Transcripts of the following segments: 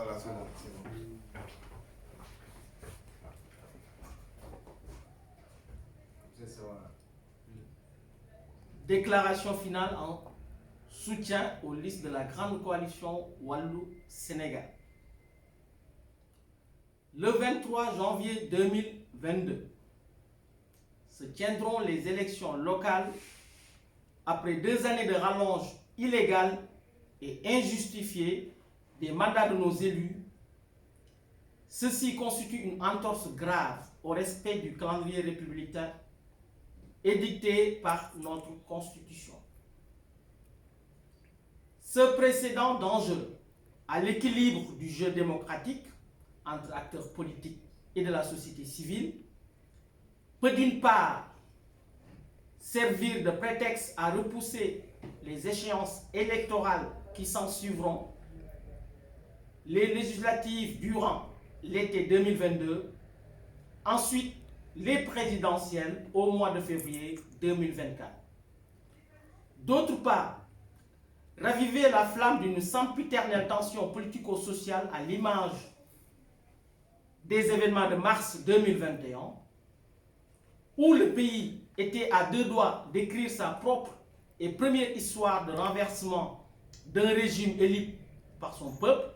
Voilà, c'est bon, c'est bon. C'est ça, voilà. Déclaration finale en soutien aux listes de la grande coalition Wallou-Sénégal. Le 23 janvier 2022 se tiendront les élections locales après 2 années de rallonge illégale et injustifiée des mandats de nos élus. Ceci constitue une entorse grave au respect du calendrier républicain édicté par notre Constitution. Ce précédent dangereux à l'équilibre du jeu démocratique entre acteurs politiques et de la société civile peut d'une part servir de prétexte à repousser les échéances électorales qui s'en suivront, les législatives durant l'été 2022, ensuite les présidentielles au mois de février 2024. D'autre part, raviver la flamme d'une sempiternelle tension politico-sociale à l'image des événements de mars 2021, où le pays était à 2 doigts d'écrire sa propre et première histoire de renversement d'un régime élu par son peuple,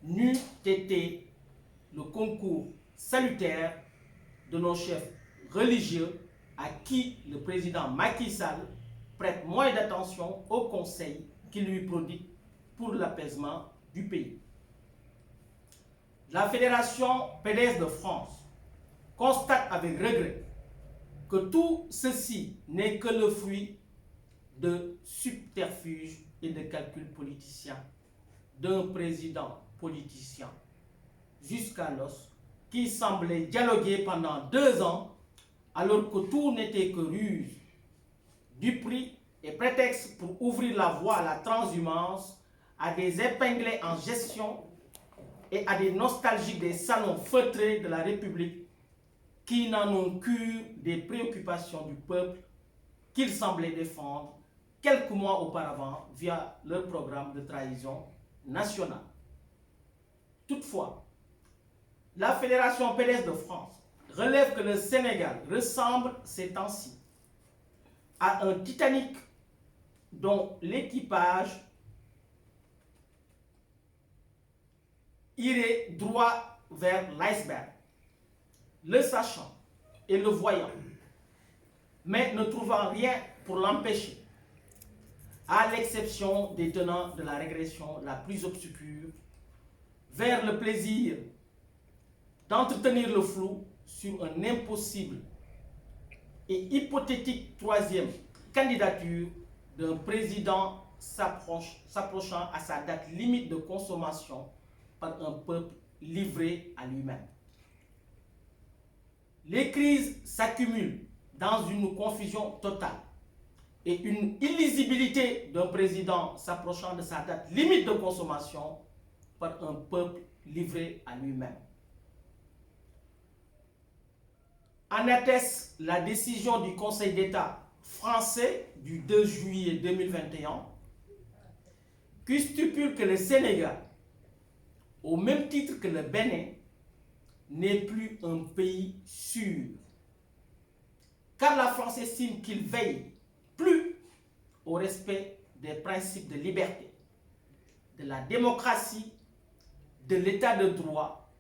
n'eût été le concours salutaire de nos chefs religieux à qui le président Macky Sall prête moins d'attention aux conseils qu'il lui prodigue pour l'apaisement du pays. La Fédération PDS de France constate avec regret que tout ceci n'est que le fruit de subterfuges et de calculs politiciens d'un président politicien jusqu'à l'os qui semblait dialoguer pendant 2 ans alors que tout n'était que ruse, duperie et prétexte pour ouvrir la voie à la transhumance, à des épinglés en gestion et à des nostalgiques des salons feutrés de la République qui n'en ont cure des préoccupations du peuple qu'ils semblaient défendre quelques mois auparavant via leur programme de trahison nationale. Toutefois, la Fédération PDS de France relève que le Sénégal ressemble ces temps-ci à un Titanic dont l'équipage irait droit vers l'iceberg, le sachant et le voyant, mais ne trouvant rien pour l'empêcher, à l'exception des tenants de la régression la plus obscure, vers le plaisir d'entretenir le flou sur un impossible et hypothétique 3e candidature d'un président s'approchant à sa date limite de consommation par un peuple livré à lui-même. Les crises s'accumulent dans une confusion totale et une illisibilité d'un président s'approchant de sa date limite de consommation par un peuple livré à lui-même. En atteste la décision du Conseil d'État français du 2 juillet 2021 qui stipule que le Sénégal, au même titre que le Bénin, n'est plus un pays sûr. Car la France estime qu'il veille plus au respect des principes de liberté, de la démocratie, de l'état de droit,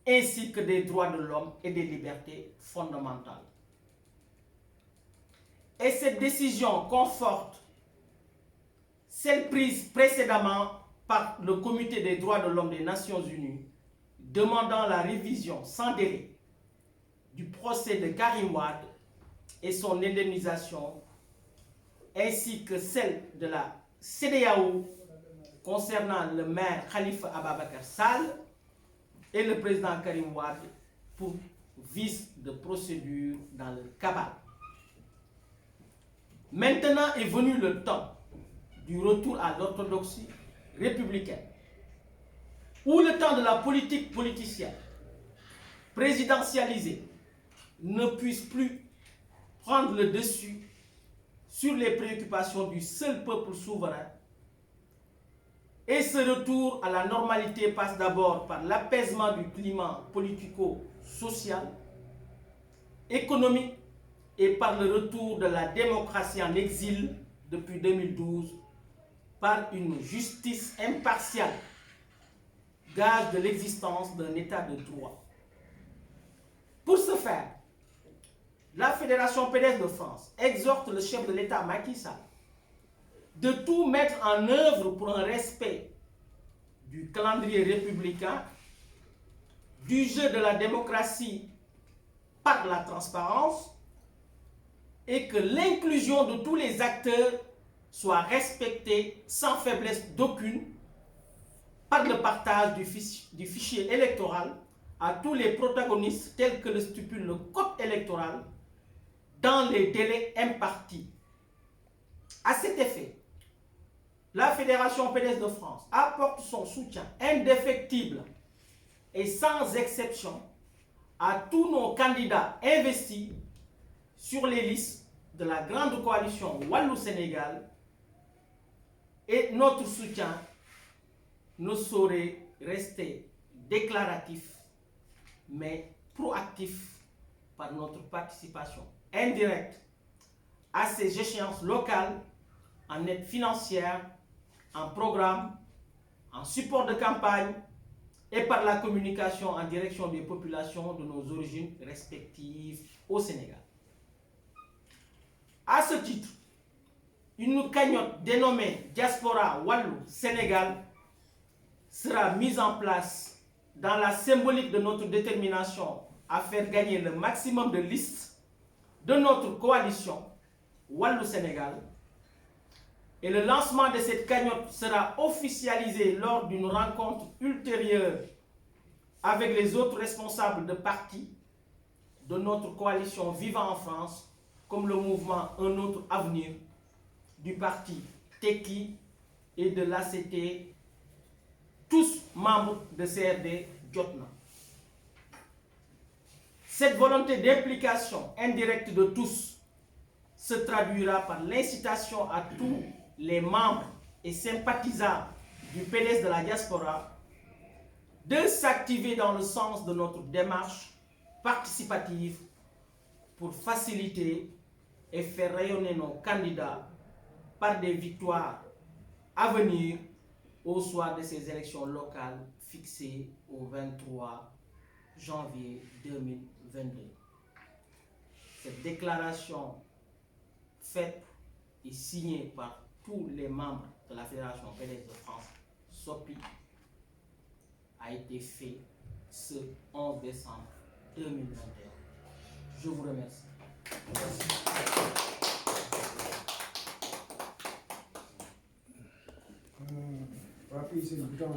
ainsi que des droits de l'homme et des libertés fondamentales. Et cette décision conforte celle prise précédemment par le Comité des droits de l'homme des Nations Unies, demandant la révision sans délai du procès de Karim Wade et son indemnisation, ainsi que celle de la CEDEAO concernant le maire Khalifa Ababacar Sall et le président Karim Wade pour vice de procédure dans le cabal. Maintenant est venu le temps du retour à l'orthodoxie républicaine, où le temps de la politique politicienne présidentialisée ne puisse plus prendre le dessus sur les préoccupations du seul peuple souverain Et ce retour à la normalité passe d'abord par l'apaisement du climat politico-social, économique et par le retour de la démocratie en exil depuis 2012 par une justice impartiale, gage de l'existence d'un état de droit. Pour ce faire, la Fédération PDS de France exhorte le chef de l'État Macky Sall de tout mettre en œuvre pour un respect du calendrier républicain, du jeu de la démocratie par la transparence et que l'inclusion de tous les acteurs soit respectée sans faiblesse d'aucune par le partage du fichier électoral à tous les protagonistes tels que le stipule le code électoral dans les délais impartis. À cet effet, la Fédération PDS de France apporte son soutien indéfectible et sans exception à tous nos candidats investis sur les listes de la grande coalition Wallou-Sénégal, et notre soutien ne saurait rester déclaratif mais proactif par notre participation indirecte à ces échéances locales en aide financière, en programme, en support de campagne et par la communication en direction des populations de nos origines respectives au Sénégal. À ce titre, une cagnotte dénommée Diaspora Wallou Sénégal sera mise en place dans la symbolique de notre détermination à faire gagner le maximum de listes de notre coalition Wallou Sénégal. Et le lancement de cette cagnotte sera officialisé lors d'une rencontre ultérieure avec les autres responsables de partis de notre coalition Vivant en France, comme le mouvement Un autre avenir, du parti Teki et de l'ACT, tous membres de CRD Jotna. Cette volonté d'implication indirecte de tous se traduira par l'incitation à tous les membres et sympathisants du PDS de la diaspora de s'activer dans le sens de notre démarche participative pour faciliter et faire rayonner nos candidats par des victoires à venir au soir de ces élections locales fixées au 23 janvier 2022. Cette déclaration faite et signée par tous les membres de la Fédération PDS de France, SOPI, a été faite ce 11 décembre 2021. Je vous remercie. Papi, c'est le temps.